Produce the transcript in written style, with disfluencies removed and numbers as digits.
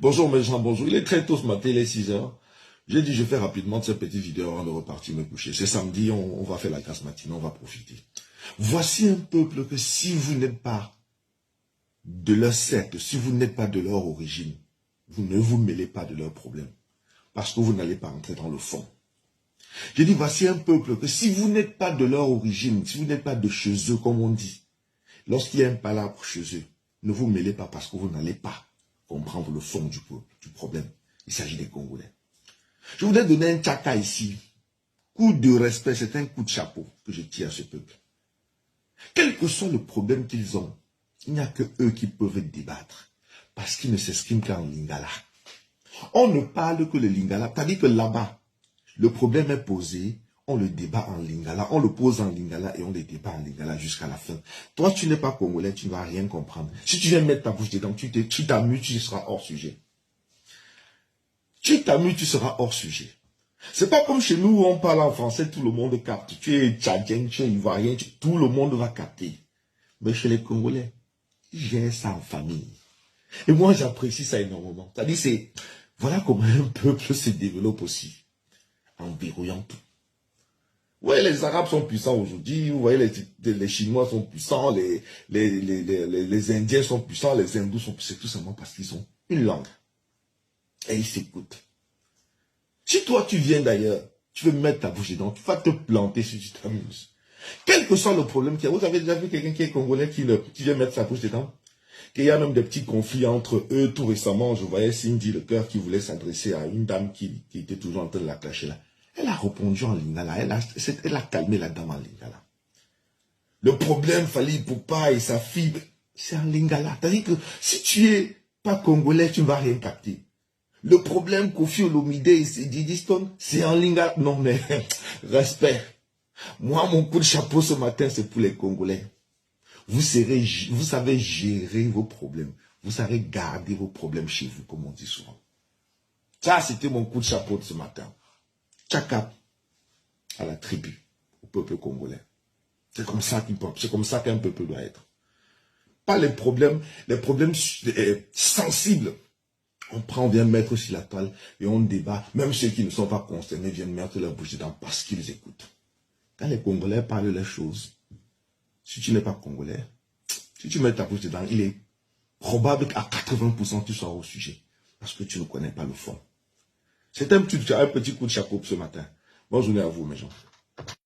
Bonjour mes gens, bonjour. Il est très tôt ce matin, il est 6 heures. J'ai dit, je fais rapidement cette petite vidéo avant de repartir me coucher. C'est samedi, on va faire la grasse matinée, on va profiter. Voici un peuple que si vous n'êtes pas de leur secte, si vous n'êtes pas de leur origine, vous ne vous mêlez pas de leurs problèmes. Parce que vous n'allez pas entrer dans le fond. J'ai dit, voici un peuple que si vous n'êtes pas de leur origine, si vous n'êtes pas de chez eux, comme on dit, lorsqu'il y a un palabre chez eux, ne vous mêlez pas parce que vous n'allez pas comprendre le fond du problème. Il s'agit des Congolais. Je voudrais donner un tchaka ici. Coup de respect, c'est un coup de chapeau que je tire à ce peuple. Quel que soit le problème qu'ils ont, il n'y a que eux qui peuvent débattre. Parce qu'ils ne s'expriment qu'en lingala. On ne parle que le lingala. C'est-à-dire que là-bas, le problème est posé, on le débat en lingala, on le pose en lingala et on le débat en lingala jusqu'à la fin. Toi, tu n'es pas congolais, tu ne vas rien comprendre. Si tu viens mettre ta bouche dedans, tu t'amuses, tu seras hors sujet. Tu t'amuses, tu seras hors sujet. C'est pas comme chez nous où on parle en français, tout le monde capte. Tu es tchadien, tu es ivoirien, tout le monde va capter. Mais chez les Congolais, ils gèrent ça en famille. Et moi, j'apprécie ça énormément. C'est-à-dire, voilà comment un peuple se développe aussi, en verrouillant tout. Ouais, les Arabes sont puissants aujourd'hui, vous voyez, les Chinois sont puissants, les Indiens sont puissants, les Hindous sont puissants, tout simplement parce qu'ils ont une langue. Et ils s'écoutent. Si toi, tu viens d'ailleurs, tu veux mettre ta bouche dedans, tu vas te planter si tu t'amuses. Quel que soit le problème qu'il y a, vous avez déjà vu quelqu'un qui est congolais qui vient mettre sa bouche dedans? Qu'il y a même des petits conflits entre eux. Tout récemment, je voyais Cindy Le Cœur qui voulait s'adresser à une dame qui était toujours en train de la clasher là. Elle a répondu en lingala, elle a calmé la dame en lingala. Le problème, Fally Ipupa et sa fille, c'est en lingala. C'est-à-dire que si tu es pas congolais, tu ne vas rien capter. Le problème, Kofi Olomide et Didi Stone, c'est en lingala. Non mais, respect. Moi, mon coup de chapeau ce matin, c'est pour les Congolais. Vous savez gérer vos problèmes. Vous savez garder vos problèmes chez vous, comme on dit souvent. Ça, c'était mon coup de chapeau de ce matin. Tchaka à la tribu, au peuple congolais. C'est comme ça c'est comme ça qu'un peuple doit être. Pas les problèmes sensibles. On vient mettre sur la toile et on débat. Même ceux qui ne sont pas concernés viennent mettre leur bouche dedans parce qu'ils écoutent. Quand les Congolais parlent les choses, si tu n'es pas Congolais, si tu mets ta bouche dedans, il est probable qu'à 80% tu sois au sujet. Parce que tu ne connais pas le fond. C'est un petit coup de chapeau ce matin. Bonne journée à vous, mes gens.